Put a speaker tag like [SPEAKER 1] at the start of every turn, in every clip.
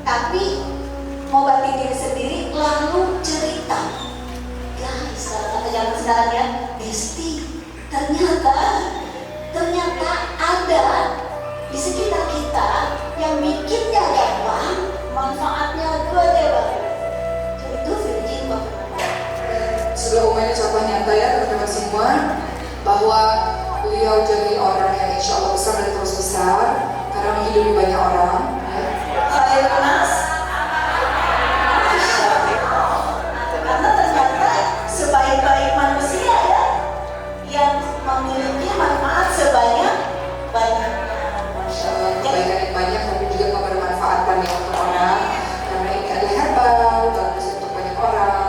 [SPEAKER 1] tapi ngobati diri sendiri lalu cerita. Guys, kalau kata zaman sekarang ya, besti, ternyata ada di sekitar kita yang bikinnya gampang, manfaatnya gede banget. Itu Virgin Bapak.
[SPEAKER 2] Sebelah umumnya contoh nyata ya teman-teman semua, bahwa beliau jadi orang yang insya Allah besar dan terus besar karena menghidupi banyak orang.
[SPEAKER 1] Hai Mas, karena ternyata sebaik-baik manusia ya, yang memiliki manfaat sebanyak-banyaknya. Masya Allah.
[SPEAKER 2] Kebaikan yang banyak tapi juga bermanfaat banyak untuk orang, karena ini adalah herbal, bagus untuk banyak orang.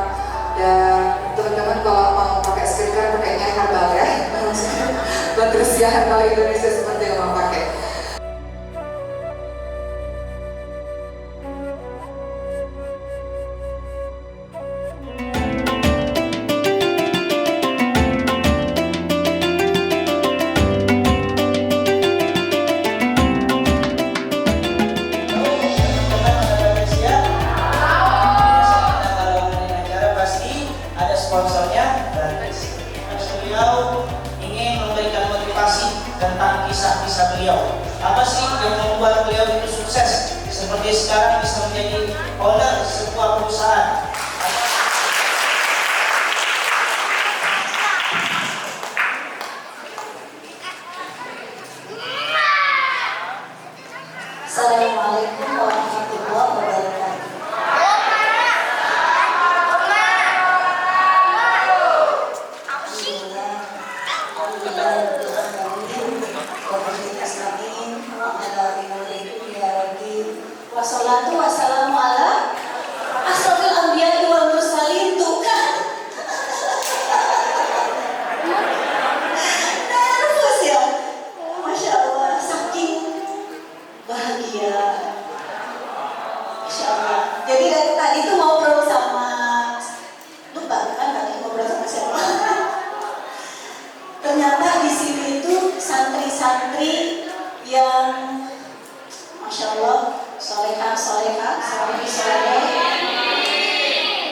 [SPEAKER 2] Dan teman-teman kalau mau pakai skincare pakainya herbal ya. Bagus ya, herbal Indonesia seperti yang mau pakai.
[SPEAKER 3] Sponsornya gratis. Beliau ingin memberikan motivasi tentang kisah-kisah beliau. Apa sih yang membuat beliau itu sukses seperti sekarang bisa menjadi owner sebuah perusahaan?
[SPEAKER 1] Assalamualaikum warahmatullahi wabarakatuh. Wassalatu wassalamu ala asrofil anbiya'i wal mursalin. Tuh kan nervous ya, Masya Allah, saking bahagia, Masya Allah. Jadi dari tadi tuh ngobrol sama, lupa kan tadi ngobrol sama siapa. Ternyata di sini itu santri-santri yang Masya Allah, solehah,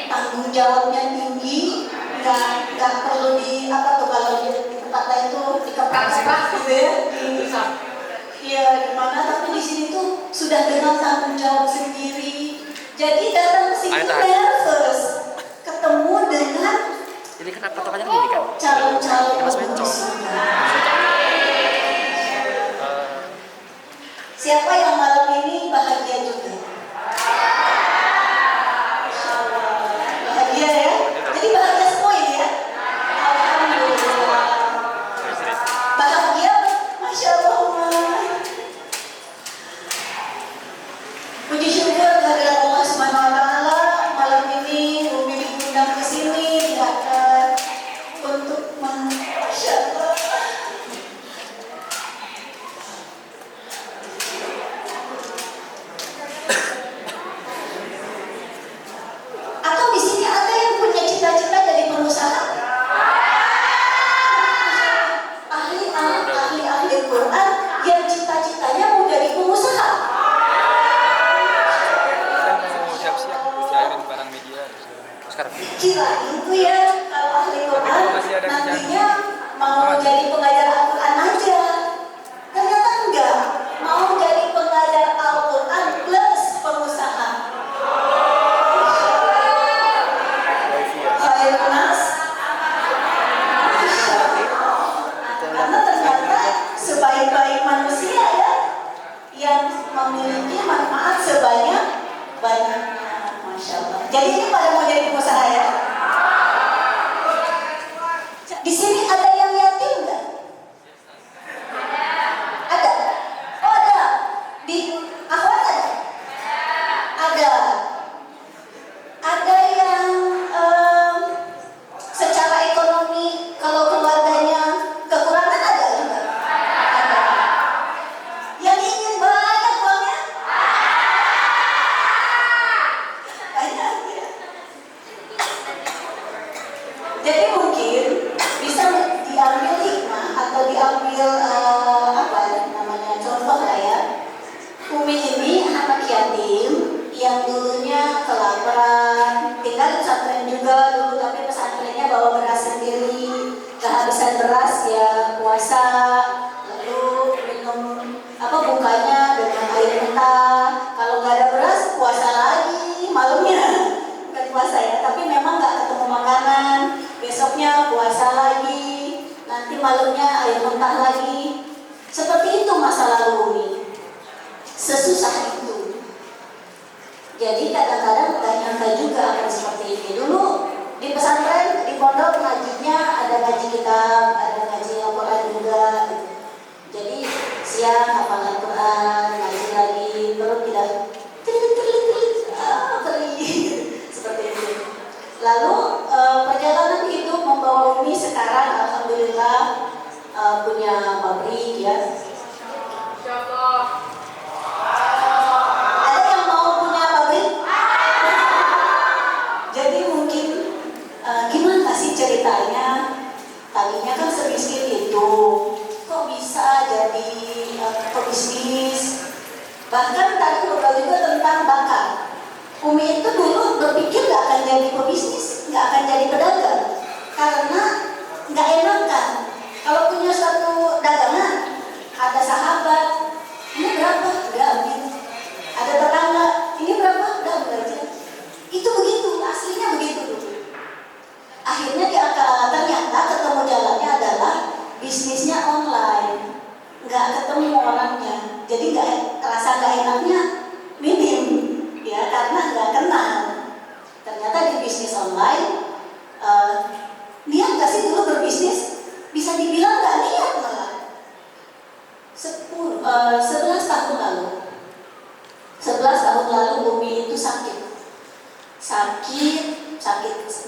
[SPEAKER 1] tanggung jawabnya tinggi, nggak perlu di apa tuh kalau di tempat lain tuh dikeprak-keprak gitu ya, iya gimana, tapi di sini tuh sudah dengan tanggung jawab sendiri. Jadi datang ke sini nervous, ketemu dengan
[SPEAKER 4] ini kenapa potongannya gini kan?
[SPEAKER 1] calon-calon
[SPEAKER 4] Mas Menco.
[SPEAKER 1] Siapa yang malam ini bahagia juga? Bahagia ya? Jadi bahagia semua ini ya? Alhamdulillah. Bahagia, Masya Allah. Puji syukur kehadirat Allah Subhanahu wa Ta'ala. Malam ini Umi diundang ke sini diangkat untuk Masya Allah. Atau di sini ada yang punya cita-cita jadi pengusaha? Ahli Quran yang cita-citanya mau jadi pengusaha.
[SPEAKER 4] Siap-siap cairin barang media sekarang.
[SPEAKER 1] Kira itu ya kalau ahli Quran nantinya mau jadi pengajar Al-Quran aja. Ternyata enggak, mau jadi pengajar Al-Quran plus pengusaha. Hai Mas, karena ternyata sebaik-baik manusia ya, yang memiliki manfaat sebanyak-banyaknya. Masya Allah. Jadi ini pada mau jadi pengusaha ya? Di sini ada yang yatim nggak? Ada. Oh ada. Di akhwat ada. Ada. Ada yang secara ekonomi kalau keluarganya kekurangan ada juga. Ada. Yang ingin banyak uangnya? Banyak ya. Jadi mungkin bisa diambil hikmah atau diambil apa namanya contoh lah ya. Umi ini anak yatim puasa, lalu minum bukanya dengan air mentah. Kalau nggak ada beras, puasa lagi malamnya. Bukan puasa ya, tapi memang nggak ketemu makanan. Besoknya puasa lagi, nanti malamnya air mentah lagi. Seperti itu masa lalu Umi. Sesusah itu. Jadi kadang-kadang nggak nyangka juga akan seperti ini. Dulu di pesantren, di pondok ngajinya ada ngaji kitab, ada ngaji Al-Quran juga. Jadi siang hafalan Quran, ngaji lagi, perut tidak perih seperti itu. Lalu perjalanan hidup membawa Umi sekarang alhamdulillah punya pabrik ya. Ada yang mau punya pabrik? Jadi mungkin gimana sih ceritanya? Tadinya kan semiskin itu, kok bisa jadi pebisnis? Bahkan tadi ngobrol juga tentang bakat. Umi itu dulu berpikir gak akan jadi pebisnis, gak akan jadi pedagang, karena gak enakan. Kalau punya suatu dagangan, ada sahabat, ini berapa? Udah ambil. Ada tetangga, ini berapa? Udah ambil aja. Itu begitu, aslinya begitu. Akhirnya ternyata ketemu jalannya adalah bisnisnya online. Nggak ketemu orangnya, jadi rasa nggak enaknya minim, ya karena nggak kenal. Ternyata di bisnis online, niat nggak sih dulu berbisnis? Bisa dibilang nggak niat malah. 11 tahun lalu, 11 tahun lalu Umi itu sakit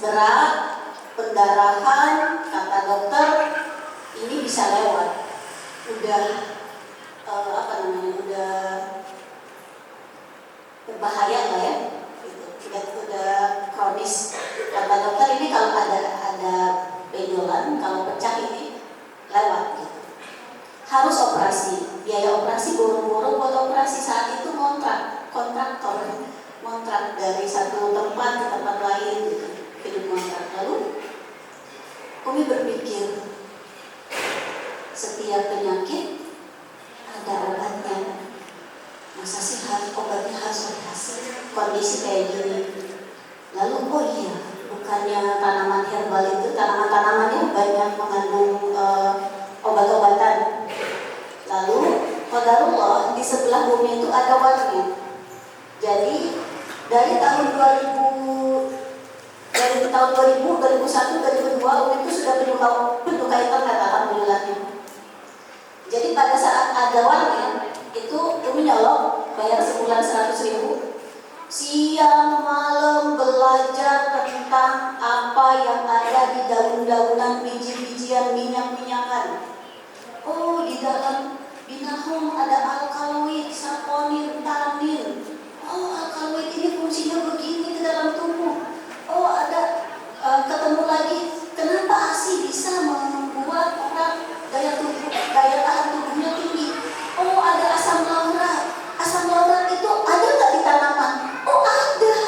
[SPEAKER 1] berat, pendarahan, kata dokter ini bisa lewat. Udah udah berbahaya lah ya, udah kronis. Kata dokter ini kalau ada benjolan, kalau pecah ini lewat gitu. Harus operasi, biaya operasi boro-boro buat operasi. Saat itu kontraktor ngontrak dari satu tempat ke tempat lain gitu, hidup ngontrak. Lalu Umi berpikir, setiap penyakit ada obatnya. Masa sih obatnya harus berhasil kondisi kayak gini? Lalu oh iya, bukannya tanaman herbal itu tanaman-tanamannya banyak mengandung obat-obatan. Lalu qadarullah di sebelah Umi itu ada warnet. Jadi dari tahun 2000, 2001, 2002 Umi itu sudah penyuka internet alhamdulillahnya. Jadi pada saat ada warnet itu Umi nyolong, bayar sebulan 100.000. Siang malam belajar tentang apa yang ada di daun-daunan, biji-bijian, minyak-minyakan. Oh, di dalam binahum ada alkaloid, saponin, tanin. Oh, alkaloid ini fungsinya begini ke dalam tubuh. Oh, ada ketemu lagi kenapa ASI bisa membuat orang daya tahan tubuhnya tinggi. Oh, ada asam laurat. Asam laurat itu ada nggak di tanaman? Oh, ada.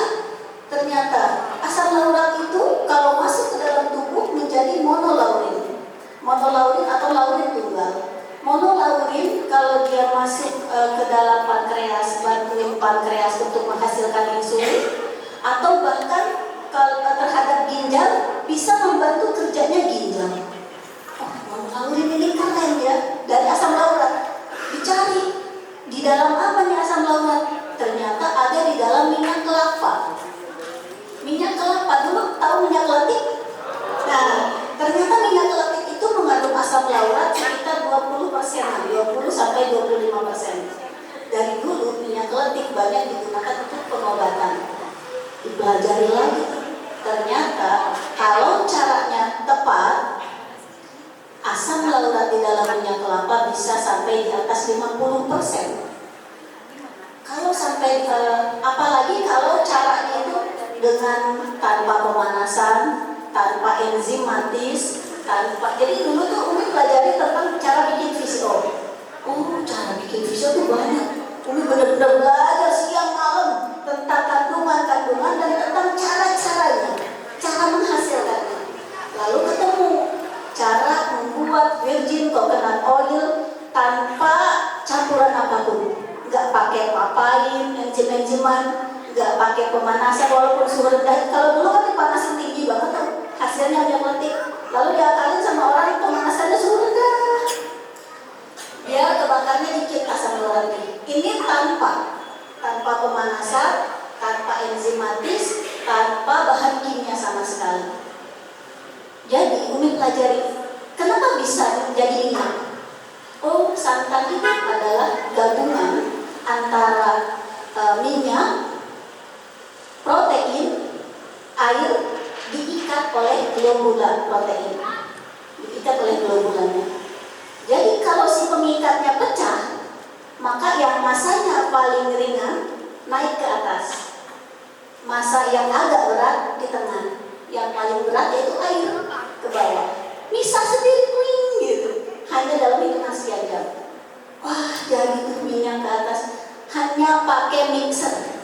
[SPEAKER 1] Ternyata asam laurat itu kalau masuk ke dalam tubuh menjadi monolaurin. Monolaurin atau laurin tunggal. Monolaurin kalau dia masuk ke dalam pankreas, bantuin pankreas untuk menghasilkan insulin, atau bahkan kalau terhadap ginjal bisa membantu kerjanya ginjal. Oh, monolaurin ini keren ya, dari asam laurat. Dicari di dalam apa nih asam laurat? Ternyata ada di dalam minyak kelapa. Minyak kelapa, dulu tahu minyak letik? Nah, ternyata minyak letik itu mengandung asam laurat sekitar 20%, 20-25%. Dari dulu minyak letik banyak digunakan untuk pengobatan. Dipelajari lagi. Ternyata kalau caranya tepat, asam laurat di dalam minyak kelapa bisa sampai di atas 50%. Kalau sampai apalagi kalau caranya itu dengan tanpa pemanasan, tanpa enzimatis, jadi dulu tuh Umi pelajari tentang cara bikin VCO. Oh, cara bikin VCO tuh banyak. Umi benar-benar belajar siang malam tentang kandungan-kandungan dan tentang cara-caranya, cara menghasilkannya. Lalu ketemu cara membuat virgin coconut enziman, nggak pakai pemanasan walaupun suhu rendah. Kalau dulu kan dipanasin tinggi banget kan, hasilnya diabetik. Lalu diakalin sama orang pemanasannya suhu rendah, dia kebakarnya dikit asam lagi. Ini tanpa pemanasan, tanpa enzimatis, tanpa bahan kimia sama sekali. Jadi Umi pelajari kenapa bisa jadi ini. Oh, santan itu adalah gabungan antara minyak, protein, air diikat oleh globulan protein, diikat oleh globulannya. Jadi kalau si pengikatnya pecah, maka yang masanya paling ringan naik ke atas, masa yang agak berat di tengah, yang paling berat yaitu air ke bawah. Misah sendiri wing gitu, hanya dalam hitungan sekian jam. Wah, jadi tuh minyak ke atas hanya pakai mixer.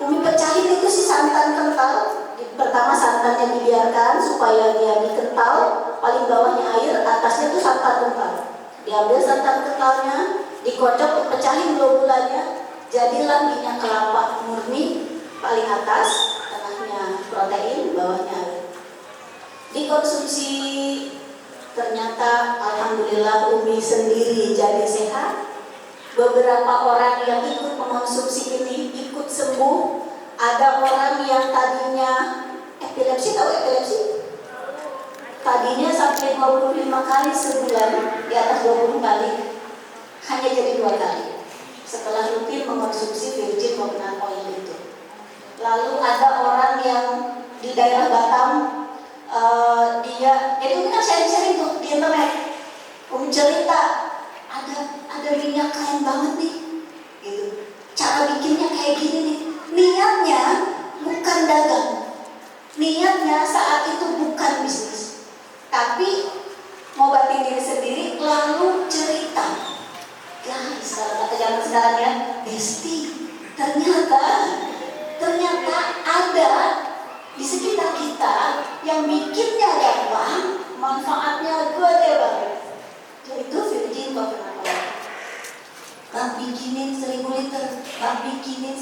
[SPEAKER 1] Umi pecahin itu si santan kental. Pertama santannya dibiarkan supaya dia dikental, paling bawahnya air, atasnya tuh santan kental. Diambil santan kentalnya, dikocok, pecahin globulannya, jadilah minyak kelapa murni, paling atas, tengahnya protein, bawahnya air. Dikonsumsi, ternyata alhamdulillah Umi sendiri jadi sehat. Beberapa orang yang ikut mengonsumsi ini ikut sembuh. Ada orang yang tadinya epilepsi, tahu epilepsi? Tadinya sampai 25 kali sebulan, di atas 20 kali, hanya jadi 2 kali setelah rutin mengonsumsi virgin coconut oil itu. Lalu ada orang yang di daerah Batam, dia itu kan sharing-sharing tuh di internet, cerita ada minyak keren banget nih, gitu. Cara bikinnya kayak gini nih. Niatnya bukan dagang, niatnya saat itu bukan bisnis, tapi ngobatin diri sendiri, lalu cerita. Guys, kalau kata zaman sekarang ya, Besti, ternyata ada di sekitar kita yang bikinnya gampang, manfaatnya gede banget. Itu virgin coconut oil. Bang bikinin 1000 liter, bang bikinin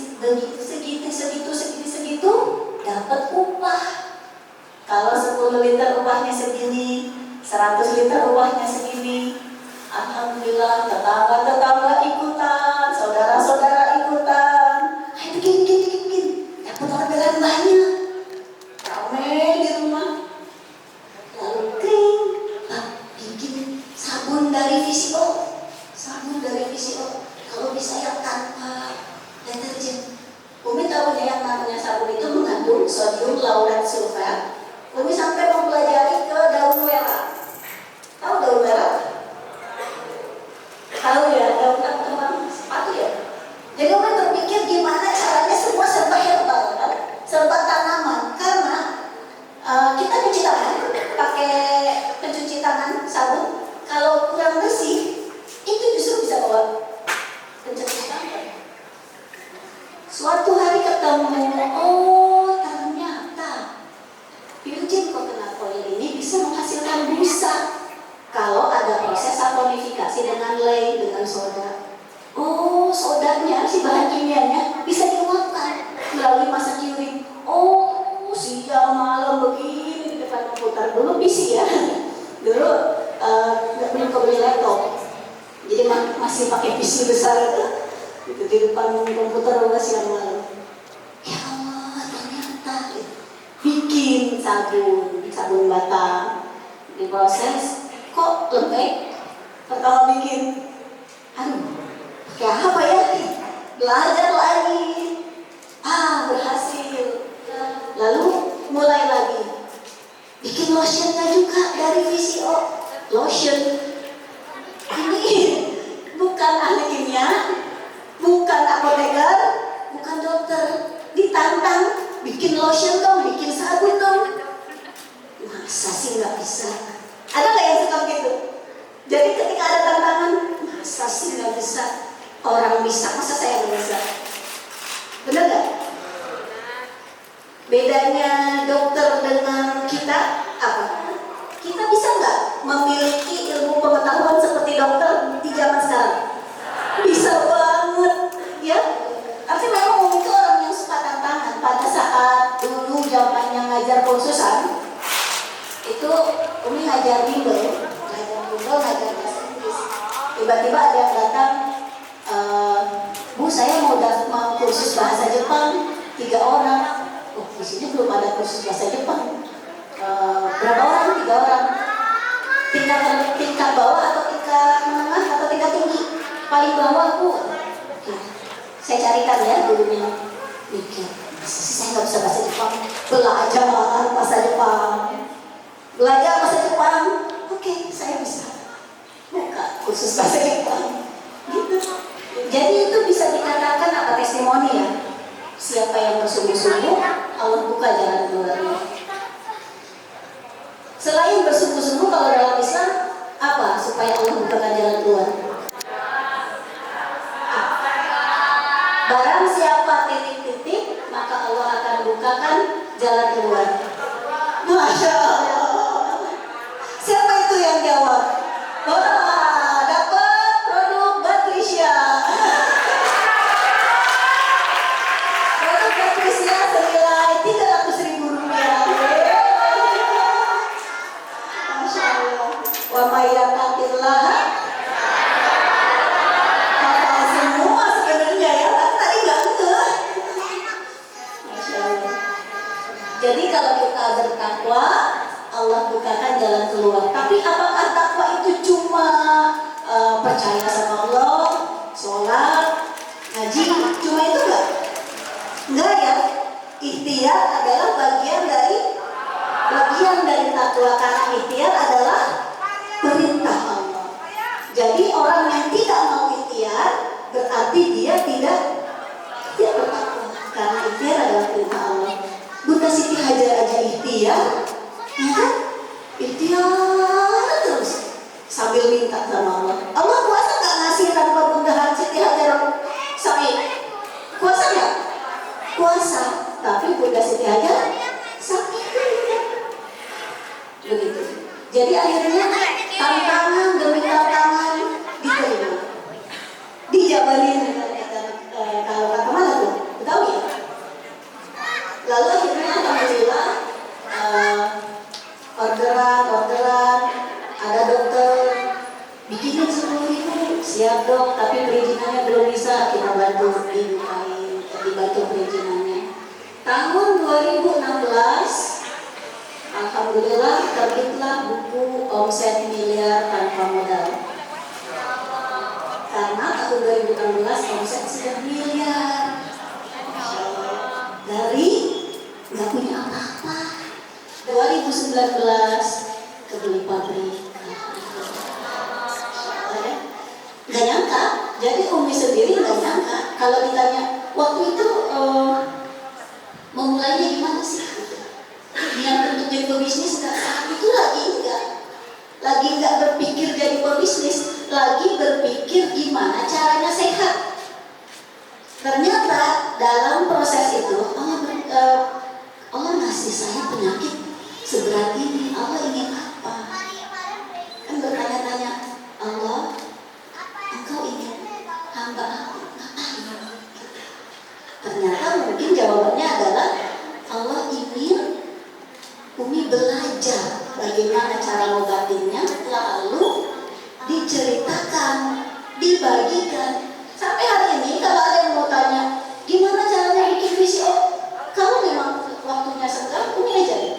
[SPEAKER 1] segitu, dapat upah. Kalau 10 liter upahnya segini, 100 liter upahnya segini. Alhamdulillah, tetangga ikutan, saudara-saudara ikutan. Ayo bikin, dapat orderan banyak. Rame di rumah. Lalu kering, bang bikin sabun dari VCO. Kalau bisa yang tanpa deterjen. Umi tahu ya yang namanya sabun itu mengandung sodium lauret sulfat. Umi sampai mempelajari ke daun merah. Tahu daun merah? Tahu ya, daun teman sepatu ya. Jadi Umi berpikir gimana caranya semua serba herbal kan? Serba tanaman. Karena kita cuci tangan pakai pencuci tangan sabun. Kalau kurang bersih, itu justru bisa bawa pencemaran. Suatu hari ketemu, oh ternyata virgin coconut oil ini bisa menghasilkan busa kalau ada proses saponifikasi dengan lye, dengan soda. Oh, sodanya, si bahan kimianya bisa diuapkan melalui masa curing. Oh, siang malam begini di depan komputer. Dulu PC ya, dulu belum kebeli laptop. Jadi masih pakai PC besar itu di depan komputer siang malam. Ya Allah, ternyata bikin sabun batang, diproses, kok lembek. Pertama bikin, aduh, pakai apa ya? Belajar lagi, berhasil. Lalu mulai lagi, bikin lotionnya juga dari VCO, lotion. Ini bukan ahli kimia, bukan apoteker, bukan dokter. Ditantang, bikin lotion dong, bikin sabun dong. Masa sih nggak bisa? Ada nggak yang suka gitu? Jadi ketika ada tantangan, masa sih nggak bisa? Orang bisa, masa saya nggak bisa? Bener nggak? Bedanya dokter dengan kita apa? Kita bisa nggak memiliki ilmu pengetahuan seperti dokter di zaman sekarang? Bisa banget, ya. Artinya memang tiba-tiba ada yang datang, Bu, saya mau kursus bahasa Jepang 3 orang. Oh, di sini belum ada kursus bahasa Jepang. Berapa orang? 3 orang. Tingkat bawah atau tingkat menengah atau tingkat tinggi? Paling bawah, Bu. Oke. Saya carikan ya gurunya. Mikir, saya nggak bisa bahasa Jepang. Belajar bahasa Jepang. Belajar bahasa Jepang. Oke, saya bisa buka kursus bahasa Jepang. Gitu. Jadi itu bisa dikatakan apa, testimoni ya. Siapa yang bersungguh-sungguh, Allah buka jalan keluarnya. Selain bersungguh-sungguh, kalau dalam Islam apa supaya Allah bukakan jalan keluar? Barang siapa titik-titik, maka Allah akan bukakan jalan keluar. Masya Allah. Siapa itu yang jawab? Wah, dapat produk Batrisya. Produk Batrisya senilai 300.000 rupiah. Masya Allah. Wa mayyatatillah. Hafal semua sebenarnya ya, tapi tadi nggak ngeh. Masya Allah. Jadi kalau kita bertakwa, Allah bukakan jalan keluar. Tapi apakah takwa itu cuma percaya sama Allah, sholat, ngaji, cuma itu enggak? Enggak ya. Ikhtiar adalah bagian dari takwa, karena ikhtiar adalah perintah Allah. Jadi orang yang tidak mau ikhtiar berarti dia tidak bertakwa, karena ikhtiar adalah perintah Allah. Bunda Siti Hajar aja ikhtiar, ya kan? Ikhtiar terus sambil minta sama Allah. Allah kuasa nggak ngasih tanpa Bunda Siti Hajar sakit? Kuasa nggak? Kuasa. Tapi Bunda Siti Hajar sakit. Begitu. Jadi akhirnya tantangan demi tantangan diterima. Dijabalin kalau kata mana tuh? Tahu ya? Lalu akhirnya alhamdulillah orderan, ada dokter bikinin 10.000, siap dok, tapi perizinannya belum bisa, kita bantu dibantu perizinannya. Tahun 2016 alhamdulillah terbitlah buku Omset Miliar Tanpa Modal. Karena tahun 2016 omset sudah miliar. Dari nggak punya apa-apa. 2019 kebeli pabrik. Nggak nyangka. Jadi Umi sendiri nggak nyangka. Kalau ditanya waktu itu memulainya gimana sih? Niat untuk jadi pebisnis saat itu lagi nggak berpikir jadi pebisnis, lagi berpikir gimana caranya sehat. Ternyata dalam proses itu Allah ngasih saya penyakit seberat ini. Allah ingin apa? Kan bertanya-tanya, Allah, Engkau ingin hamba aku ngapain? Ternyata mungkin jawabannya adalah Allah ingin Umi belajar bagaimana cara ngobatinnya, lalu diceritakan, dibagikan. Sampai hari ini kalau ada yang mau tanya gimana caranya bikin VCO, kalau memang waktunya senggang, Umi ajarin.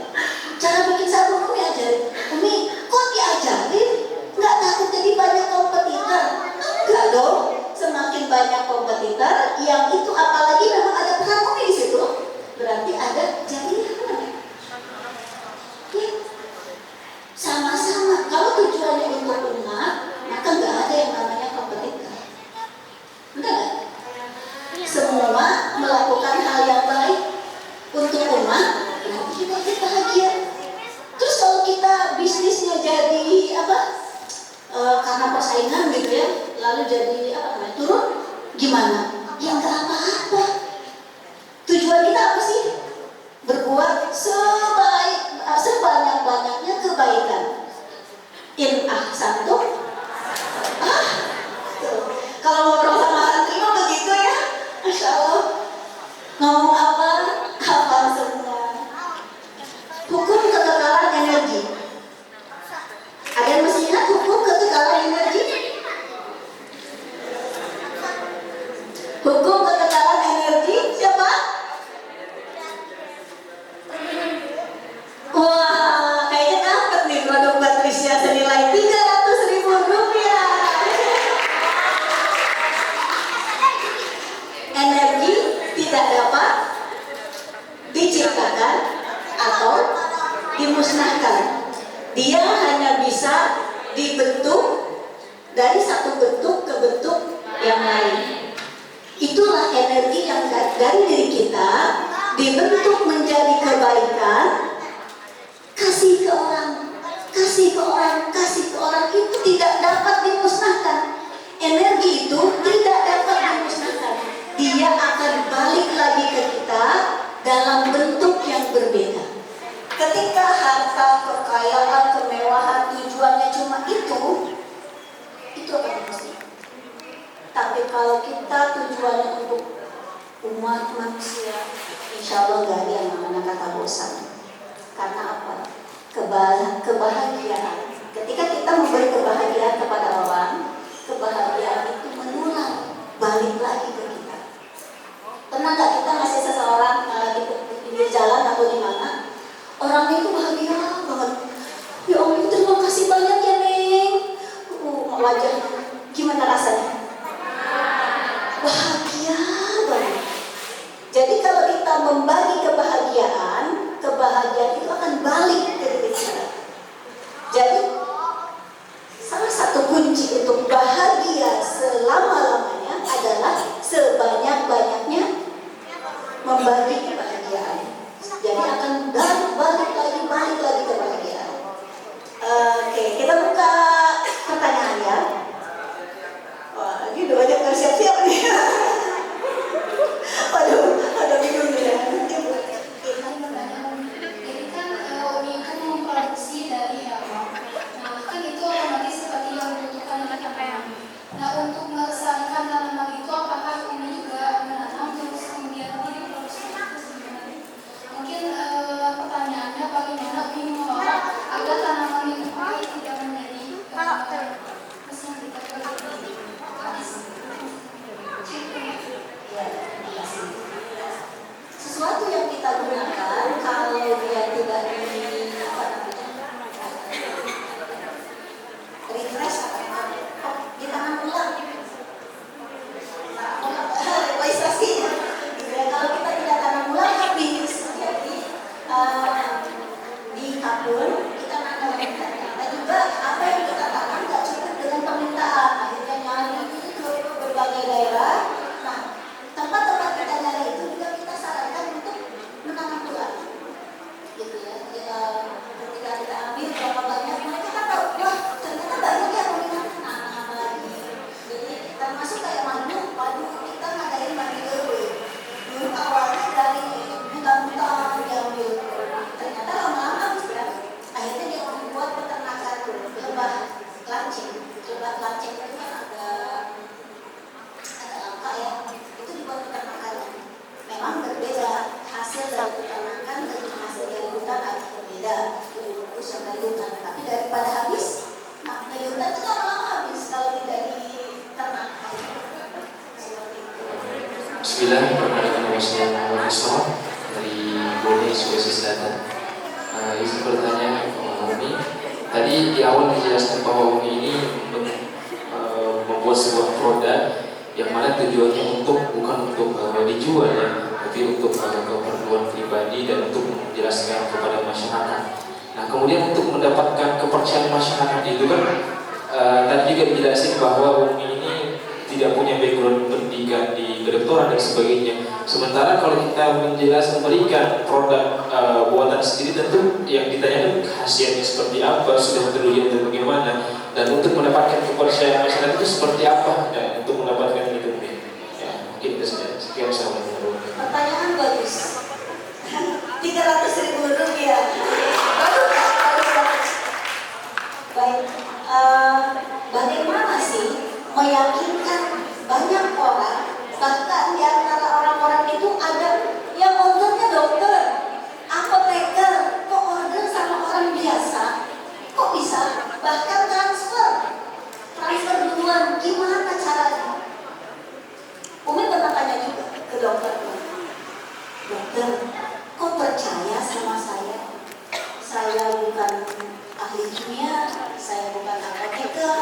[SPEAKER 1] Cara bikin sabun Umi ajarin. Umi kok diajarin? Nggak takut jadi banyak kompetitor? Enggak dong. Semakin banyak kompetitor, yang itu apalagi memang ada peran Umi di situ, berarti ada jaringan. Sama-sama. Kalau tujuannya untuk umat, maka nggak ada yang namanya kompetitor. Enggak. Semua melakukan hal yang baik untuk umat, nanti kita ikut bahagia. Terus kalau kita bisnisnya jadi karena persaingan gitu ya, lalu jadi turun, gimana? Ya nggak apa-apa. Tujuan kita apa sih? Berbuat sebanyak-banyaknya kebaikan. In ahsantum. Kalau ngobrol sama santri mah begitu ya, Masya Allah. Ngomong apa? Hafal semua. Hukum kekekalan energi. Ada yang masih ingat hukum kekekalan energi? dari satu bentuk ke bentuk yang lain. Itulah energi yang dari diri kita dibentuk menjadi kebaikan, kasih ke orang, kasih ke orang, kasih ke orang, itu tidak dapat dimusnahkan. Energi itu tidak dapat dimusnahkan. Dia akan balik lagi ke kita dalam bentuk yang berbeda. Ketika harta, kekayaan, kemewahan tujuannya cuma itu akan dimusnahkan. Tapi kalau kita tujuannya untuk umat manusia, insya Allah gak ada yang namanya kata bosan. Karena apa? Kebahagiaan. Ketika kita memberi kebahagiaan kepada orang, kebahagiaan itu menular, balik lagi ke kita. Pernah gak kita ngasih seseorang di pinggir jalan atau di mana, orangnya itu bahagia banget. Ya Allah, terima kasih banyak ya Neng. Wajahnya gimana rasanya? Bahagia banget. Jadi kalau kita membagi kebahagiaan itu akan balik ke diri kita. Jadi salah satu kunci untuk bahagia selama-lamanya adalah sebanyak-banyaknya membagi kebahagiaan. Jadi akan balik lagi kebahagiaan. Oke, kita buka pertanyaan ya. Wah, ini udah banyak yang siap-siap nih. Waduh, ada bingung nih ya.
[SPEAKER 5] Jadi kan Uni kan memproduksi dari awal. Nah, kan itu otomatis seperti yang dibutuhkan oleh tanaman. Nah, untuk melestarikan tanaman itu apakah Uni juga menanam terus kemudian diproduksi itu sebenarnya? Mungkin pertanyaannya bagaimana Uni mengolah agar tanaman itu tidak menjadi mesin kita
[SPEAKER 1] Sesuatu yang kita gunakan kalau dia tidak refresh atau ditanam ulang, revitalisasi. Kalau kita tidak tanam ulang habis. Jadi di kebun kita nanam. Dan juga apa yang kita tanam nggak cukup dengan permintaan. Akhirnya nyari ke berbagai daerah. Nah, tempat-tempat kita nyari itu juga kita sarankan untuk menanam ulang, gitu ya. Ketika kita ambil berapa banyak, mereka kan tahu, wah ternyata banyak yang meminat tanam lagi. Jadi termasuk kayak madu kita ngadain madu ewe. Dulu awalnya dari hutan-hutan diambil, ternyata lama-lama habis ya. Akhirnya dia membuat peternakan lebah lancing. Lebah lancing itu kan agak langka ya. Itu dibuat peternakan. Memang berbeda hasil dari peternakan dan hasil dari hutan agak berbeda. Itu yang dari hutan. Tapi daripada habis, nah dari hutan itu lama-lama habis kalau tidak diternakan. Seperti itu.
[SPEAKER 6] Bismillah, perkenalkan nama saya Muhammad Ismail dari Bone, Sulawesi Selatan. Izin bertanya kepada Umi. Tadi di awal dijelaskan bahwa Umi ini membuat sebuah produk yang mana tujuannya bukan untuk dijual ya, tapi untuk keperluan pribadi dan untuk menjelaskan kepada masyarakat. Nah, kemudian untuk mendapatkan kepercayaan masyarakat itu kan tadi juga dijelasin bahwa Umi ini tidak punya background pendidikan di kedokteran dan sebagainya. Sementara kalau kita memberikan produk buatan sendiri, tentu yang ditanyakan khasiatnya seperti apa, sudah terlihat atau bagaimana, dan untuk mendapatkan kepercayaan masyarakat itu seperti apa, dan untuk mendapatkan itu ya, mungkin itu saja. Sekian, assalamualaikum.
[SPEAKER 1] Pertanyaan bagus. 300.000 rupiah. Bagus. Baik. Bagaimana sih meyakinkan banyak orang, bahkan di antara orang-orang itu ada yang ordernya dokter, apoteker, kok order sama orang biasa? Kok bisa? Bahkan transfer duluan, gimana caranya? Umi pernah tanya juga ke dokter, dokter, kok percaya sama saya? Saya bukan ahli kimia, saya bukan apoteker.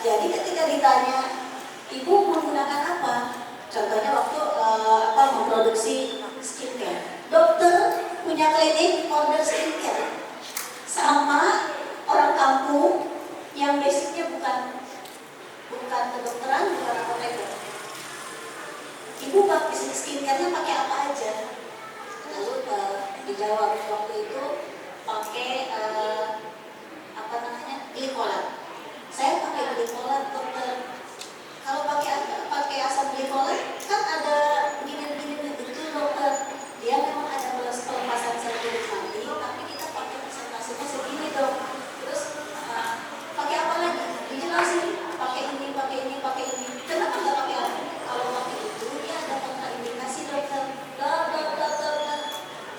[SPEAKER 1] Jadi ketika ditanya, ibu menggunakan apa? Contohnya waktu memproduksi skincare. Dokter punya klinik order skincare sama orang kampung yang basicnya bukan bukan kedokteran, bukan apoteker. Ibu pakai skincare-nya pakai apa aja? Lalu dijawab waktu itu pakai apa namanya, glikolat. Saya pakai glikolat, dokter. Kalau pakai asam glikolat kan ada gini-gini betul dokter. Dia memang ada pelepasan sel kulit mati, tapi kita pakai persentasenya segini dok. Terus pakai apa lagi? Dijelasin, pakai ini, pakai ini, pakai ini. Kenapa nggak pakai apa? Kalau pakai itu dia ada kontraindikasi dokter. Bla bla bla bla bla.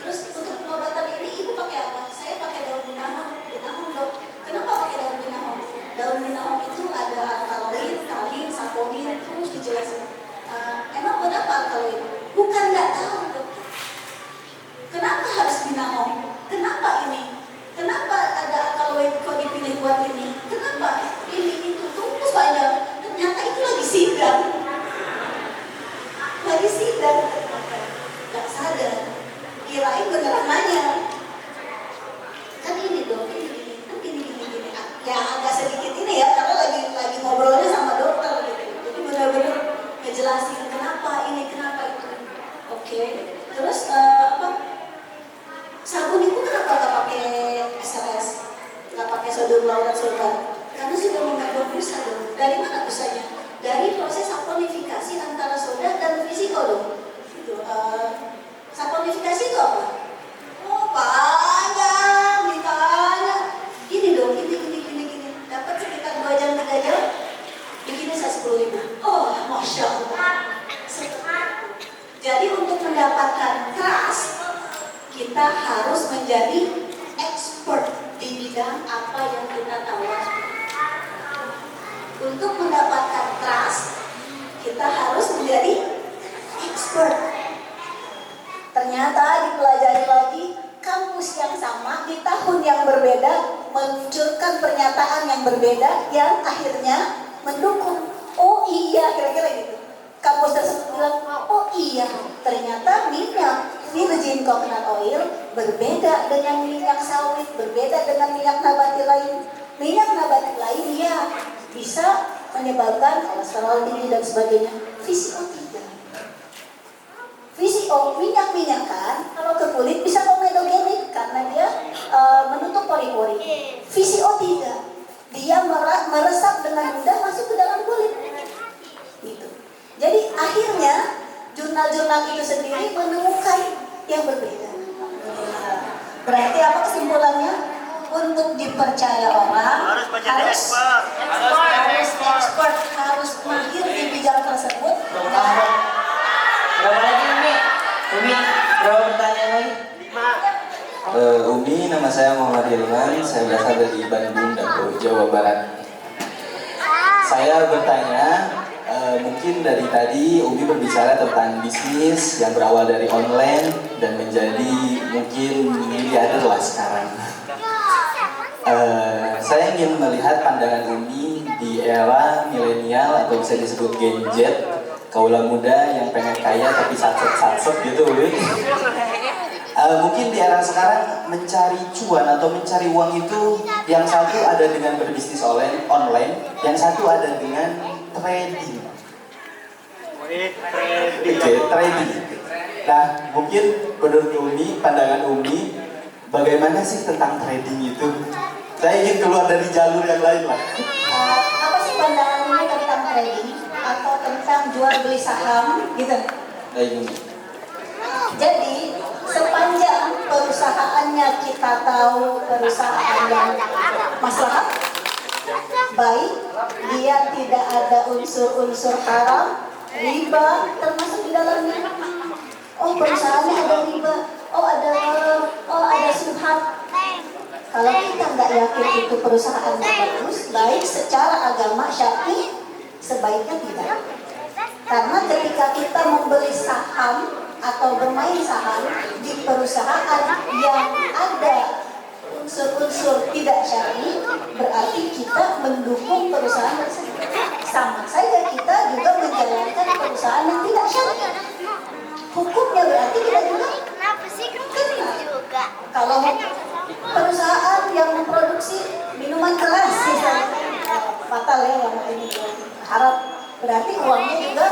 [SPEAKER 1] Terus untuk pengobatan ini ibu pakai apa? Saya pakai daun binahong dok. Kenapa pakai daun binahong? Daun binahong itu ada alkaloid, kalin, saponin, terus dijelasin. Emang buat apa alkaloid? Bukan nggak tahu dok. Kenapa harus binahong? Kenapa ini? Kenapa ada alkaloid kok dipilih buat ini? Kenapa ini itu tunggu saja? Ternyata itu lagi sidang. Lagi sidang. Gak sadar. Kirain beneran nanya. Kan ini dong, ini. Ya agak sedikit ini ya, karena lagi ngobrolnya sama dokter gitu. Jadi benar-benar ngejelasin kenapa ini, kenapa itu. Oke. Terus sabun itu kenapa nggak pakai SLS, nggak pakai sodium laurat sulfat? Karena sudah mengandung busa dong. Dari mana busanya? Dari proses saponifikasi antara soda dan fisiko dong. Gitu. Saponifikasi itu apa? Oh banyak, ditanya. Gini dong, gini. Dapat sekitar 2 jam 3 jam. Bikinnya saya 10.000. Oh, masya Allah. Jadi untuk mendapatkan trust, kita harus menjadi expert di bidang apa yang kita tawar. Untuk mendapatkan trust, kita harus menjadi expert. Ternyata dipelajari lagi, kampus yang sama di tahun yang berbeda meluncurkan pernyataan yang berbeda yang akhirnya mendukung. Oh iya, kira-kira gitu. Kampus tersebut bilang, oh iya, ternyata minyak virgin coconut oil berbeda dengan minyak sawit, berbeda dengan minyak nabati lain. Minyak nabati lain ya bisa menyebabkan kolesterol tinggi dan sebagainya. VCO tidak. VCO, minyak-minyakan, kalau ke kulit bisa komedogenik karena dia menutup pori-pori. VCO tidak. Dia meresap dengan mudah masuk ke dalam kulit. Gitu. Jadi akhirnya jurnal-jurnal itu sendiri menemukan yang berbeda. Berarti apa kesimpulannya? Untuk dipercaya orang harus expert, harus mahir di bidang tersebut.
[SPEAKER 3] Berapa lagi Umi? Berapa pertanyaan lagi?
[SPEAKER 7] 5. Umi, nama saya Muhammad Hilman, saya berasal dari Bandung, Jawa Barat. Saya bertanya, mungkin dari tadi Umi berbicara tentang bisnis yang berawal dari online dan menjadi mungkin miliarder lah sekarang. Saya ingin melihat pandangan Umi di era milenial atau bisa disebut Gen Z, kaula muda yang pengen kaya tapi satset gitu Umi. Mungkin di era sekarang mencari cuan atau mencari uang itu yang satu ada dengan berbisnis online, yang satu ada dengan trading. Trading. Nah, mungkin menurut Umi, pandangan Umi, bagaimana sih tentang trading itu? Saya ingin keluar dari jalur yang lain lah.
[SPEAKER 1] Apa sih pandangan Umi tentang trading atau tentang jual beli saham gitu? Jadi sepanjang perusahaannya kita tahu perusahaan yang maslahat, baik, dia tidak ada unsur-unsur haram, riba termasuk di dalamnya. Oh perusahaannya ada riba, oh ada subhat. Kalau kita nggak yakin itu perusahaan bagus, baik secara agama syar'i, sebaiknya tidak. Karena ketika kita membeli saham atau bermain saham di perusahaan yang ada unsur-unsur tidak syar'i, berarti kita mendukung perusahaan tersebut. Sama saja kita juga menjalankan perusahaan yang tidak syar'i. Hukumnya berarti kita juga kena. Kalau perusahaan yang memproduksi minuman keras misalnya, fatal ya yang ini Haram. Berarti uangnya juga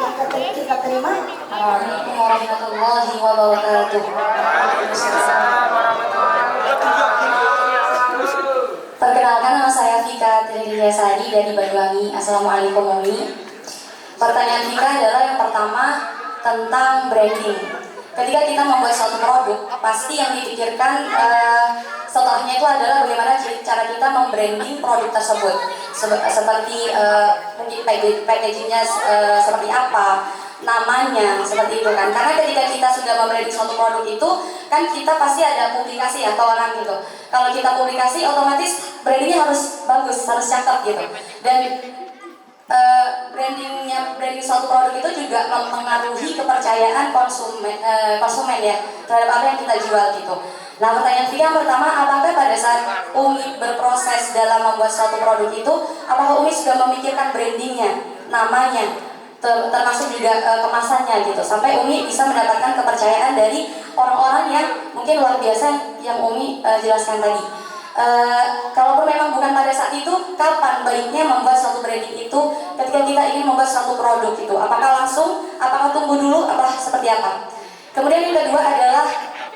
[SPEAKER 1] yang kita terima haram.
[SPEAKER 5] Assalamualaikum warahmatullahi wabarakatuh. Perkenalkan, nama saya Vika Tridia Sadi dari Banyuwangi. Assalamualaikum Umi. Pertanyaan Vika adalah yang pertama tentang branding. Ketika kita membuat suatu produk, pasti yang dipikirkan setelahnya itu adalah bagaimana cara kita membranding produk tersebut. Seperti mungkin packagingnya seperti apa, namanya, seperti itu kan. Karena ketika kita sudah membranding suatu produk itu, kan kita pasti ada publikasi atau orang gitu. Kalau kita publikasi, otomatis brandingnya harus bagus, harus cakep gitu. Dan branding suatu produk itu juga mempengaruhi kepercayaan konsumen ya terhadap apa yang kita jual gitu. Nah, pertanyaan yang pertama, apakah pada saat Umi berproses dalam membuat suatu produk itu, apakah Umi sudah memikirkan brandingnya, namanya, termasuk juga kemasannya gitu, sampai Umi bisa mendapatkan kepercayaan dari orang-orang yang mungkin luar biasa yang Umi jelaskan tadi. Kalaupun memang bukan pada saat itu, kapan baiknya membuat suatu branding itu ketika kita ingin membuat suatu produk itu? Apakah langsung, apakah tunggu dulu, apa seperti apa? Kemudian yang kedua adalah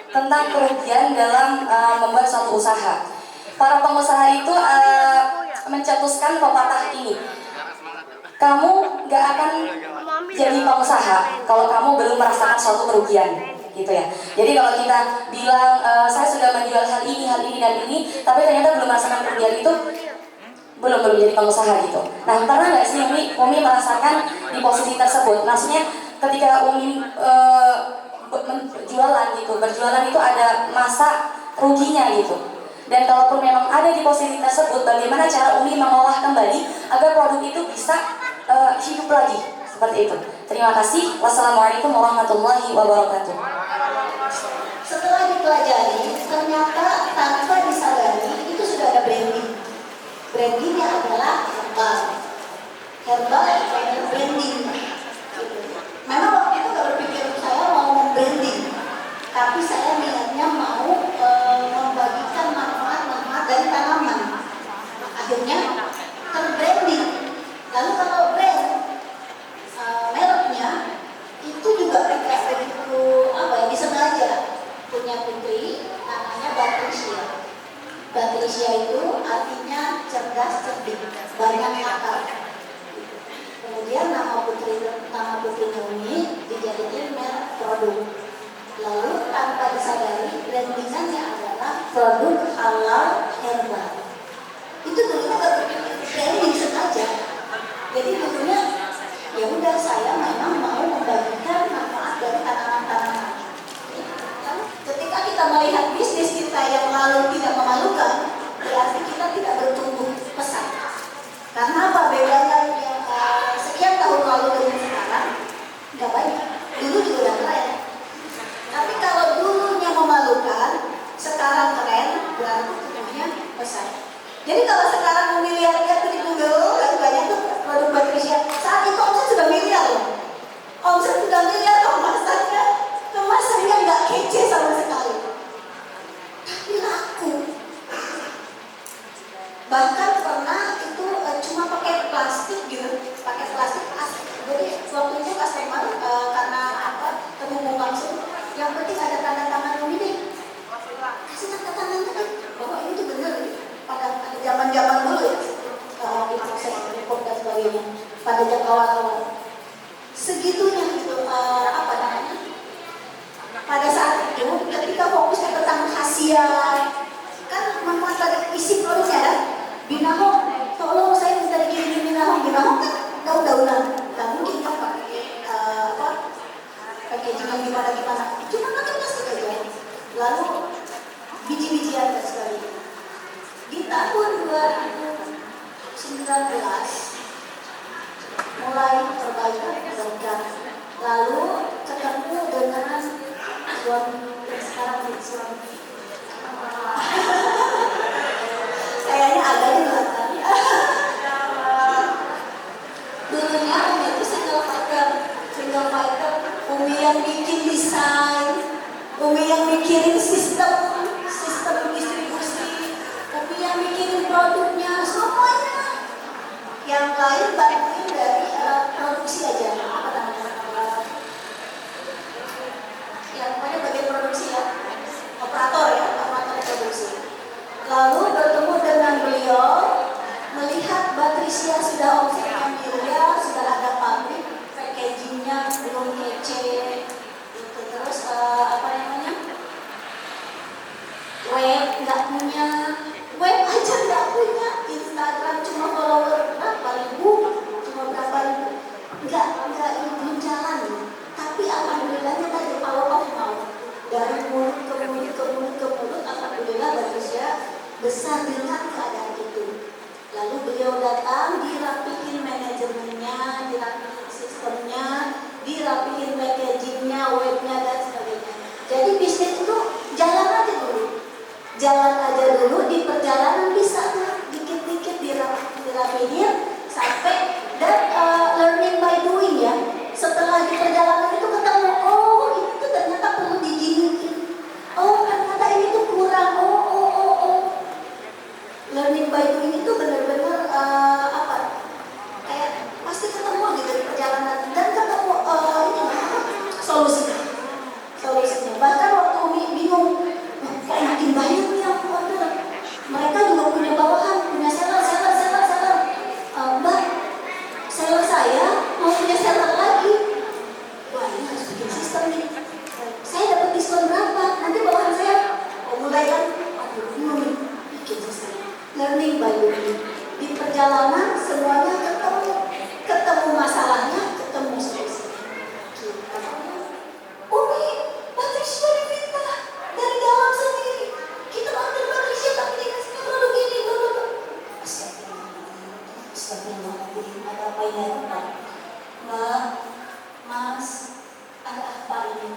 [SPEAKER 5] tentang kerugian dalam membuat suatu usaha. Para pengusaha itu mencetuskan pepatah ini, kamu gak akan jadi pengusaha kalau kamu belum merasakan suatu kerugian gitu ya. Jadi kalau kita bilang saya sudah menjual hal ini dan ini, tapi ternyata belum merasakan kerugian itu, belum jadi pengusaha gitu. Nah, pernah nggak sih Umi merasakan di posisi tersebut? Maksudnya ketika Umi berjualan itu ada masa ruginya gitu. Dan kalaupun memang ada di posisi tersebut, bagaimana cara Umi mengolah kembali agar produk itu bisa hidup lagi seperti itu. Terima kasih. Wassalamualaikum warahmatullahi wabarakatuh.
[SPEAKER 1] Setelah dipelajari, ternyata tanpa disadari itu sudah ada branding. Brandingnya adalah herbal branding. Memang waktu itu gak berpikir saya mau membranding, tapi saya niatnya mau membagikan manfaat dari tanaman. Akhirnya terbranding. Lalu kalau brand mereknya itu juga tidak begitu disengaja. Punya putri namanya Patricia. Patricia itu artinya cerdas cerdik, banyak akal. Kemudian nama putri Umi dijadikan merek produk. Lalu tanpa disadari brandingannya adalah produk halal herbal. Itu dulunya nggak berpikir branding sengaja. Jadi dulunya ya udah, saya memang mau membagikan manfaat dari tanaman-tanaman. Ketika kita melihat bisnis kita yang lalu tidak memalukan, berarti kita tidak bertumbuh pesat. Karena apa bedanya yang sekian tahun lalu dengan sekarang? Nggak banyak. Dulu juga udah keren. Tapi kalau dulunya memalukan, sekarang keren, berarti tumbuhnya pesat. Jadi kalau sekarang Umi lihat-lihat di Google, lagi banyak tuh produk Patricia. Saat itu omset sudah miliar loh. Omset sudah miliar, kemasannya nggak kece sama sekali. Tapi laku. Bahkan pernah itu cuma pakai plastik gitu, pakai plastik asli. Jadi waktu itu customer karena terhubung langsung, yang penting ada tanda tangan Umi deh. Kasih tanda tangan kan, bahwa ini tuh bener nih. Pada zaman dulu ya, di proses report dan sebagainya, pada jam awal-awal segitunya gitu, pada saat itu ketika fokusnya tentang khasiat kan, manfaat dari isi produknya kan, Binahong, tolong saya minta dikirim Binahong kan daun-daunan, nggak mungkin kan pakai packaging yang gimana, cuma pakai plastik aja, lalu biji-bijian dan sebagainya. Di tahun 2019 mulai perbaikan program, lalu ketemu dengan suami kayaknya ada di belakang. Dulunya Umi itu single fighter, Umi yang bikin desain, Umi yang mikirin sistem distribusi, Umi yang mikirin produknya, semuanya. Yang lain bantuin HP-nya teman. Mas, ada apa ini?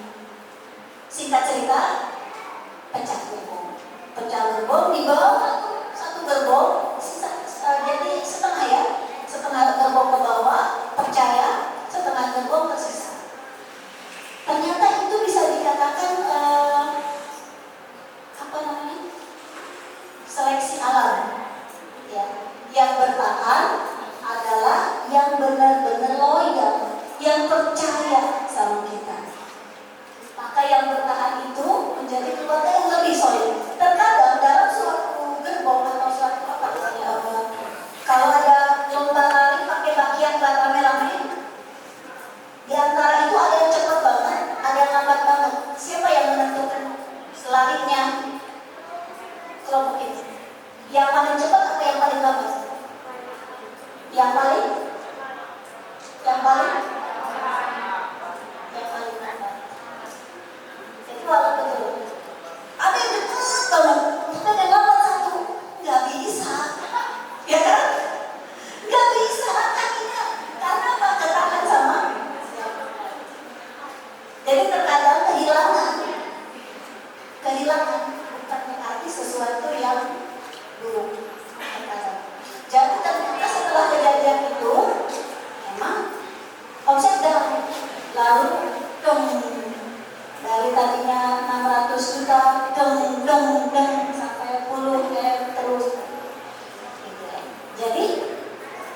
[SPEAKER 1] Singkat cerita, pecah gerbong di bawah satu gerbong, jadi setengah ya, setengah gerbong ke bawah percaya, setengah gerbong tersisa. Ternyata itu bisa dikatakan apa namanya, seleksi alam. Ya, yang bertahan adalah yang benar-benar loyal, yang percaya sama kita. Maka yang bertahan itu menjadi keluarga yang lebih solid. Terkadang dalam suatu gerbong atau suatu apa namanya, kalau ada lomba lari pakai baki yang rame-rame, di antara itu ada yang cepat banget, ada yang lambat banget. Siapa yang menentukan larinya kelompok ini? Yang paling cepat atau yang paling lambat? Yang paling lambat. Jadi walau betul, ada yang dekat banget, ada yang lambat satu, nggak bisa, ya kan? Nggak bisa kakinya, karena apa? Ketahan sama. Jadi terkadang kehilangan bukan berarti sesuatu yang buruk. Jadi ternyata setelah kejadian itu, memang omset down, lalu dari tadinya 600 juta sampai puluh terus. Jadi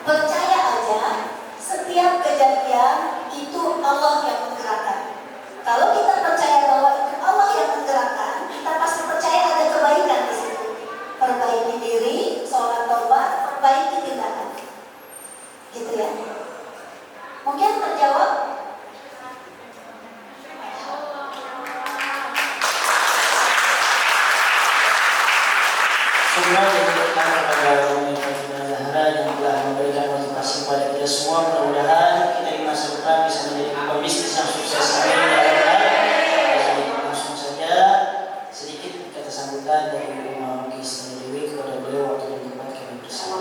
[SPEAKER 1] percaya aja, setiap kejadian itu Allah yang menggerakkan. Kalau kita percaya bahwa itu Allah yang menggerakkan, kita pasti percaya ada kebaikan di situ. Perbaiki diri, sholat taubat, perbaiki tindakan. Gitu ya. Mungkin terjawab.
[SPEAKER 3] Semua diberikan kepada Umi Fatimah Zahra yang telah memberikan motivasi kepada kita semua. Mudah-mudahan kita di masa depan bisa menjadi pebisnis yang sukses. Amin. Langsung saja sedikit kata sambutan dari Ibu Kisna Dewi kepada beliau waktu dan tempat kami bersama.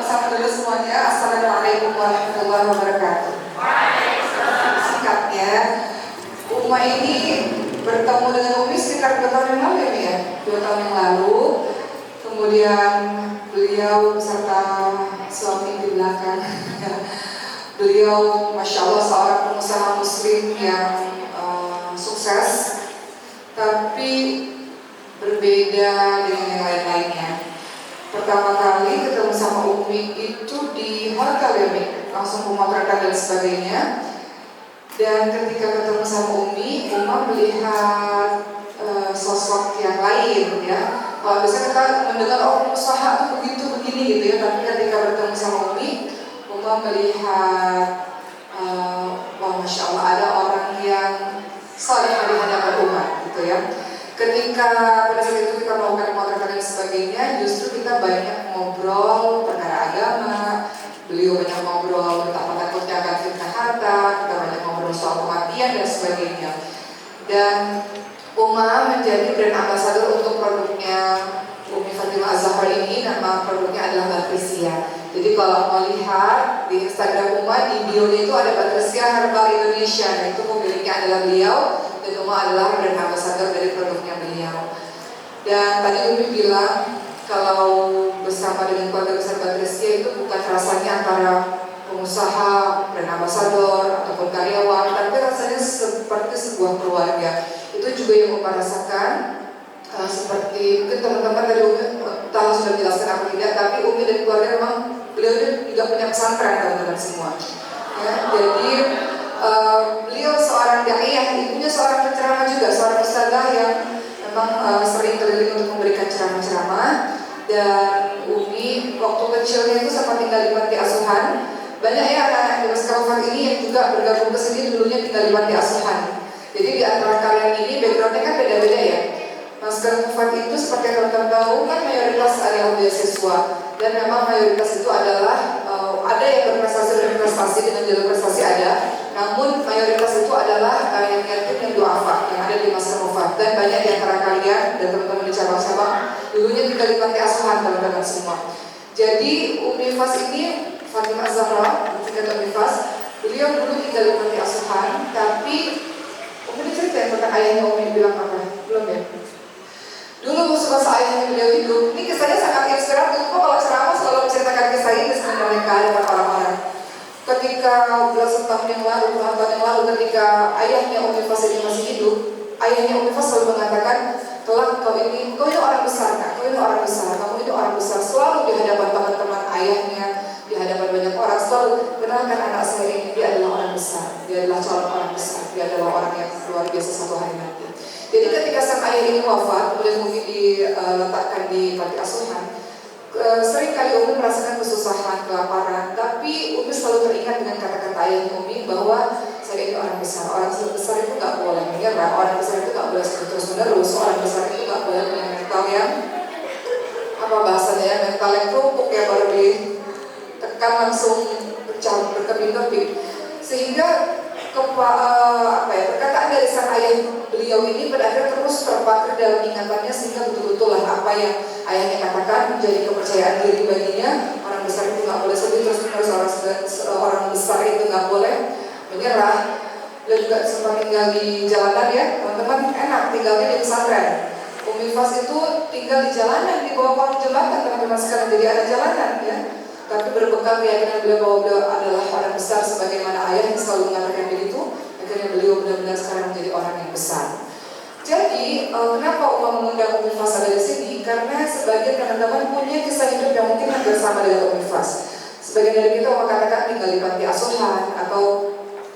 [SPEAKER 2] Sapa dulu semuanya. Assalamualaikum warahmatullahi wabarakatuh. Singkatnya, Uma ini bertemu dengan Umi sekitar 2 tahun yang lalu ya, 2 tahun yang lalu. Kemudian beliau beserta suami di belakang. Beliau, masya Allah, seorang pengusaha muslim yang sukses, tapi berbeda dengan yang lain-lainnya. Pertama kali ketemu sama Umi itu di hotel ya, Mi, langsung pemotretan dan sebagainya. Dan ketika ketemu sama Umi, Uma melihat sosok yang lain ya. Kalau biasanya kita mendengar pengusaha itu begitu begini gitu ya, tapi ketika bertemu sama Umi, Uma melihat wah, masya Allah, ada orang yang saleh di hadapan umat gitu ya. Ketika pada saat itu kita melakukan pemotretan dan sebagainya, justru kita banyak ngobrol perkara agama. Beliau banyak ngobrol betapa takutnya akan fitnah harta, kita banyak ngobrol soal kematian dan sebagainya. Dan Uma menjadi brand ambassador untuk produknya Umi Fatimah Zahra ini. Nama produknya adalah Batresia. Jadi kalau mau lihat di Instagram Uma, di bio-nya itu ada Batresia Herbal Indonesia. Nah, itu pemiliknya adalah beliau, dan Uma adalah brand ambassador dari produknya beliau. Dan tadi Umi bilang kalau bersama dengan keluarga besar Batresia itu bukan rasanya antara pengusaha, brand ambassador, ataupun karyawan, tapi rasanya seperti sebuah keluarga. Itu juga yang Uma rasakan. Seperti mungkin teman-teman dari Umi tahu sudah menjelaskan apa tidak, tapi Umi dan keluarga memang beliau juga punya pesantren teman-teman semua. Ya, jadi beliau seorang daiyah, ibunya seorang penceramah juga, seorang ustazah yang memang sering keliling untuk memberikan ceramah-ceramah. Dan Umi waktu kecilnya itu sempat tinggal di panti asuhan. Banyak ya anak-anak di Maskapai ini yang juga bergabung ke sini dulunya tinggal di panti asuhan. Jadi di antara kalian ini backgroundnya kan beda-beda ya. Maskapai itu seperti yang teman-teman tahu kan mayoritas adalah beasiswa, dan memang mayoritas itu adalah ada yang berprestasi dengan jalur prestasi ada, namun mayoritas itu adalah yang yatim yang duafa yang ada di Maskapai. Dan banyak di antara kalian dan teman-teman di cabang-cabang dulunya tinggal di panti asuhan teman-teman semua. Jadi Unifas ini Fatimah Zahra, tingkat Unifas. Beliau dulu tinggal di panti asuhan, tapi Umi ceritain tentang ayahnya Umi bilang apa? Belum ya? Dulu masa ayahnya beliau hidup, ini kisahnya sangat inspiratif. Kok kalau ceramah selalu menceritakan kisah ini sebenarnya mereka dengan orang-orang. Ketika belasan tahun yang lalu, puluhan tahun yang lalu, ketika ayahnya Umi Fas ini masih hidup, ayahnya Umi Fas selalu mengatakan, kelak kau ini orang besar, kak, kau ini orang besar, kamu ini orang besar. Selalu di hadapan teman-teman ayahnya, di hadapan banyak orang, selalu kenalkan anak saya ini, dia adalah orang besar, dia adalah calon orang besar, dia adalah orang yang luar biasa satu hari nanti. Jadi ketika sang ayah ini wafat, kemudian Umi diletakkan di panti asuhan, sering kali Umi merasakan kesusahan, kelaparan, tapi Umi selalu teringat dengan kata-kata ayahnya Umi bahwa saya ini orang besar. Orang besar itu gak boleh menyerah, orang besar itu gak boleh terus menerus, orang besar itu gak boleh punya mental yang apa bahasanya ya, mental yang kerupuk ya, baru ditekan langsung pecah berkeping-keping. Sehingga perkataan dari sang ayah beliau ini berakhir terus terpatri dalam ingatannya, sehingga betul-betul lah apa yang ayahnya katakan menjadi kepercayaan diri baginya. Orang besar itu nggak boleh sedih terus menerus, orang besar itu nggak boleh menyerah. Beliau juga sempat tinggal di jalanan ya teman-teman, enak tinggalnya di pesantren. Umi Fas itu tinggal di jalanan, di bawah kolong jembatan teman-teman sekalian, jadi ada jalanan ya. Tapi berbekal keyakinan beliau bahwa beliau adalah orang besar sebagaimana ayah yang selalu mengatakan begitu, akhirnya beliau benar-benar sekarang menjadi orang yang besar. Jadi kenapa Uma mengundang Umi Fas ada di sini? Karena sebagian teman-teman punya kisah hidup yang mungkin hampir sama dengan Umi Fas. Sebagian dari kita Uma katakan tinggal di panti asuhan atau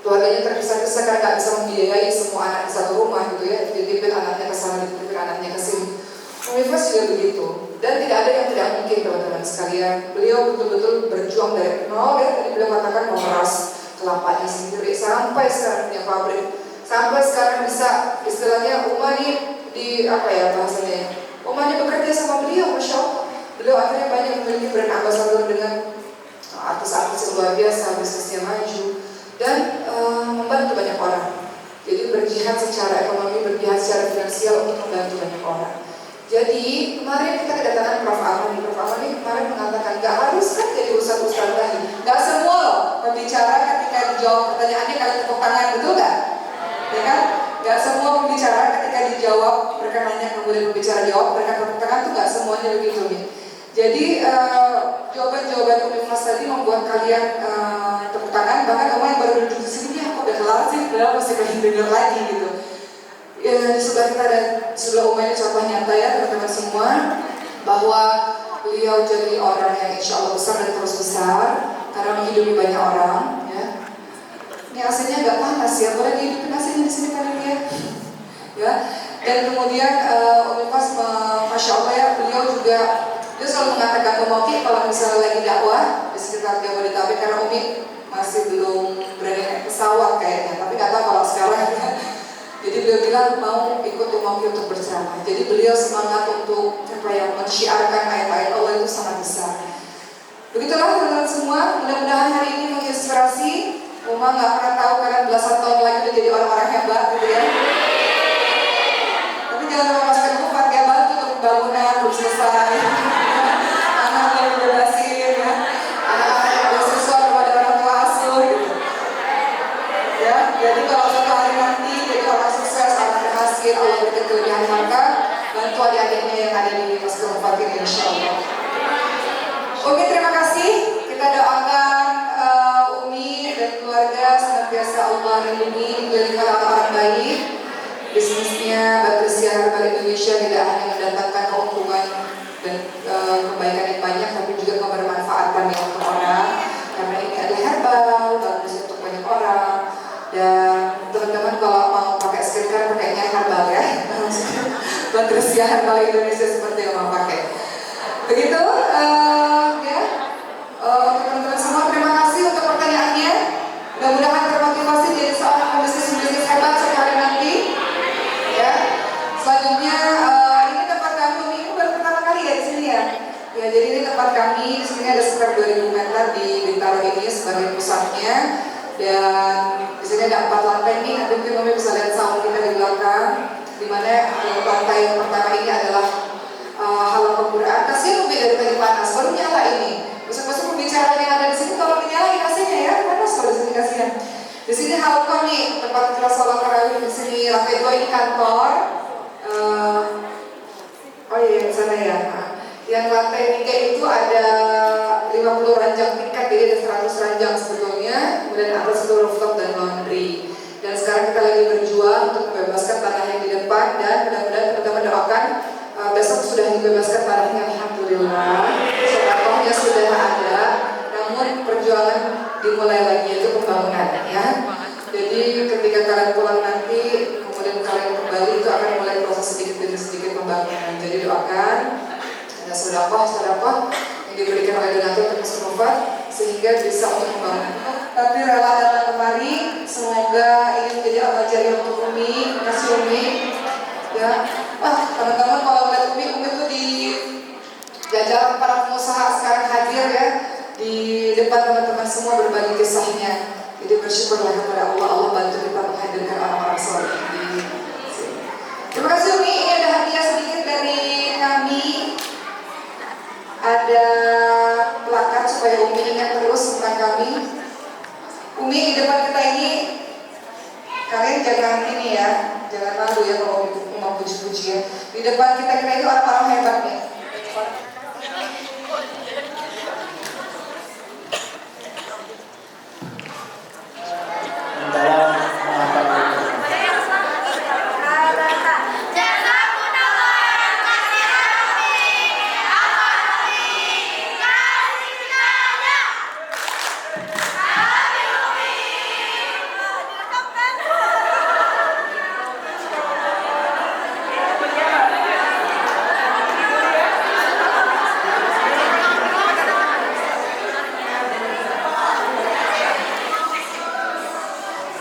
[SPEAKER 2] keluarganya terpisah-pisah karena nggak bisa membiayai semua anak di satu rumah gitu ya, dititipin anaknya ke sana, dititipin anaknya ke sini. Umi Fas juga begitu. Dan tidak ada yang tidak mungkin teman-teman sekalian. Beliau betul-betul berjuang dari nol ya. Tadi beliau katakan memeras kelapanya sendiri sampai sekarang punya pabrik, sampai sekarang bisa istilahnya Uma nih di apa ya bahasanya, Uma nih bekerja sama beliau, masya Allah. Beliau akhirnya banyak memiliki brand ambassador dengan artis-artis yang luar biasa, bisnisnya maju dan membantu banyak orang. Jadi berjihad secara ekonomi, berjihad secara finansial untuk membantu banyak orang. Jadi kemarin kita kedatangan Prof. Amani. Prof. Amani kemarin mengatakan gak harus kan jadi ustaz-ustaz lagi. Gak semua loh pembicara ketika dijawab pertanyaannya kalian tepuk tangan, betul gak? Ya kan? Gak semua pembicara ketika dijawab perkenannya kemudian pembicara jawab mereka tepuk tangan tuh gak semuanya begitu nih. Jadi jawaban-jawaban Umi Fas tadi membuat kalian tepuk tangan. Bahkan kamu yang baru duduk di sini, aku udah kelar sih, padahal masih pengen denger lagi gitu. Ya, di sebelah kita dan sebelah Uma ini contoh nyata ya teman-teman semua, bahwa beliau jadi orang yang insya Allah besar dan terus besar karena menghidupi banyak orang ya. Ini AC-nya agak panas ya, boleh dihidupin AC-nya di sini kan ya. Dan kemudian Umi Fas, masya Allah ya, beliau selalu mengatakan Umi kalau misalnya lagi dakwah di sekitar Jabodetabek, karena Umi masih belum berani naik pesawat kayaknya, tapi nggak tahu kalau sekarang ya. Jadi beliau bilang mau ikut Umi untuk berceramah. Jadi beliau semangat untuk mensyiarkan ayat-ayat Allah itu sangat besar. Begitulah teman-teman semua, mudah-mudahan hari ini menginspirasi. Uma nggak pernah tahu kalian belasan tahun lagi udah jadi orang-orang hebat gitu ya. Tapi jangan melepaskan Uma, kayak bantu untuk pembangunan belum selesai. Anak yang dibebasin ya, anak-anak yang beasiswa kepada orang tua asuh gitu. Ya, jadi kalau suatu hari nanti jadi orang sukses, orang berhasil, Allah berikan kelebihan harta, bantu adik-adiknya yang ada di Masjidil Fakir insya Allah. Umi terima kasih, kita doakan Umi dan keluarga senantiasa Allah lindungi, dikelilingi orang-orang baik, bisnisnya Batresia Herbal Indonesia tidak hanya mendatangkan keuntungan dan kebaikan yang banyak, tapi juga kebermanfaatan yang untuk orang, karena ini adalah herbal, bagus untuk banyak orang. Dan teman-teman kalau mau pakai skincare pakainya herbal ya, Batresia Herbal Indonesia seperti yang mau pakai. Begitu ya, untuk teman-teman semua terima kasih untuk pertanyaannya. Mudah-mudahan termotivasi jadi seorang pembisnis hebat sekali nanti. Ya, selanjutnya ini tempat kami, ini baru pertama kali ya di sini ya. Ya, jadi ini tempat kami di sini ada sekitar 2000 meter di Bintaro ini sebagai pusatnya. Dan di sini ada 4 lantai nih, nanti mungkin kami bisa lihat saung kita di belakang, di mana lantai yang pertama ini adalah halaman Quran. Kasih lebih dari tadi panas, baru nyala ini. Besok-besok pembicaraan yang ada di sini tolong dinyalain AC-nya ya, panas kalau di sini kasihan. Di sini Halcon nih, tempat kita sholat tarawih di sini lantai 2 ini kantor. Oh iya, di sana ya. Yang lantai 3 itu ada 50 ranjang tingkat, jadi ada 100 ranjang sebetulnya. Kemudian atas itu rooftop dan laundry. Dan sekarang kita lagi berjuang untuk membebaskan tanah yang di depan, dan mudah-mudahan teman-teman doakan besok sudah dibebaskan tanahnya, alhamdulillah. Sokongannya sudah ada, namun perjuangan dimulai lagi, itu pembangunan ya. Jadi ketika kalian pulang nanti, kemudian kalian kembali, itu akan mulai proses sedikit demi sedikit pembangunan. Jadi doakan ada sedekah yang diberikan oleh donatur untuk Mustafa sehingga bisa untuk pembangunan. Tapi rela datang kemari, semoga ini menjadi amal jariah untuk Umi, kasih Umi. Ya, teman-teman kalau melihat Umi itu di jajaran para pengusaha sekarang hadir ya di depan teman-teman semua berbagi kisahnya. Jadi bersyukurlah kepada Allah, Allah bantu kita menghadirkan orang-orang soleh di sini. Terima kasih Umi, ini ada hadiah sedikit dari kami. Ada plakat supaya Umi ingat terus tentang kami. Umi di depan kita ini, kalian jangan ini ya, jangan malu ya kalau Umi mau puji-puji ya. Di depan kita ini orang-orang hebat nih.
[SPEAKER 3] dalam menghafal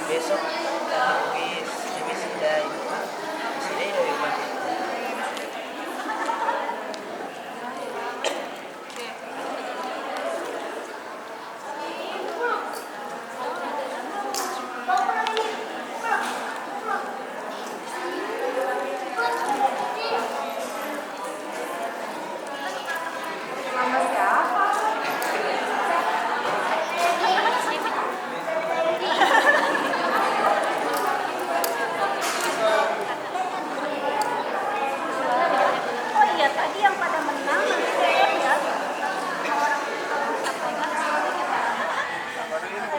[SPEAKER 3] besok tapi ini sudah dari rumah.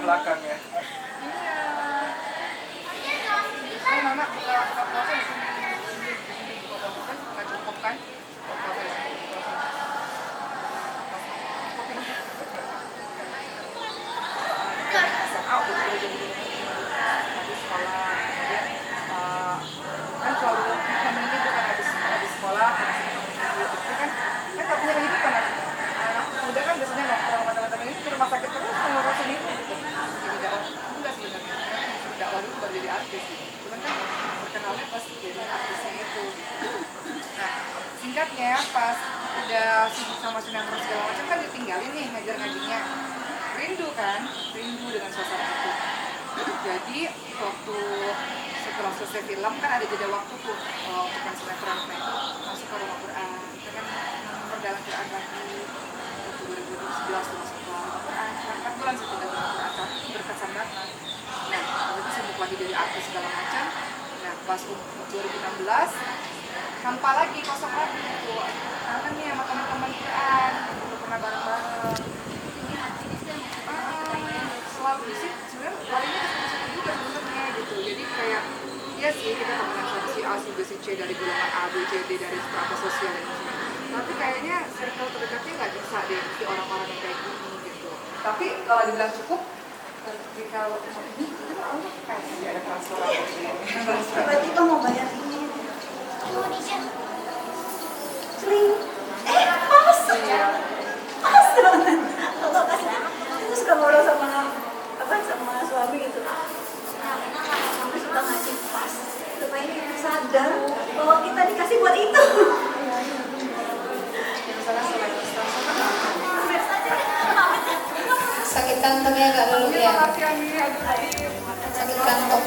[SPEAKER 4] Belakang ya.
[SPEAKER 2] Singkatnya pas udah sibuk sama sinetron segala macam kan ditinggalin nih ngajar ngajinya, rindu dengan suasana itu. Jadi waktu setelah selesai film kan ada jeda waktu tuh untuk yang sinetron itu masuk ke rumah Quran, kita kan memperdalam Quran lagi. Waktu 2011 masuk ke rumah Quran, 4 bulan sudah rumah Quran tapi berkesan banget. Nah itu sibuk lagi dari artis segala macam. Nah pas 2016 hampa lagi, kosong lagi gitu. Kangen nih sama teman-teman Quran, udah pernah bareng-bareng. Selalu di situ, sebenarnya larinya ke situ juga sebenarnya gitu. Jadi kayak, iya sih kita temenan sama si A, si B, si C dari golongan A, B, C, D dari strata sosial dan sebagainya. Tapi kayaknya circle terdekatnya nggak bisa deh si orang-orang yang kayak gini gitu. Tapi kalau dibilang cukup, ketika ini kita Allah kayak ada transferan.
[SPEAKER 1] Tiba-tiba mau bayar ini. Sering. Pas banget. Atau pas itu suka ngobrol sama suami gitu. Sampai suka ngasih pas supaya dia sadar bahwa kita dikasih buat itu.
[SPEAKER 5] Sakit kantongnya agak dulu ya. Sakit kantong.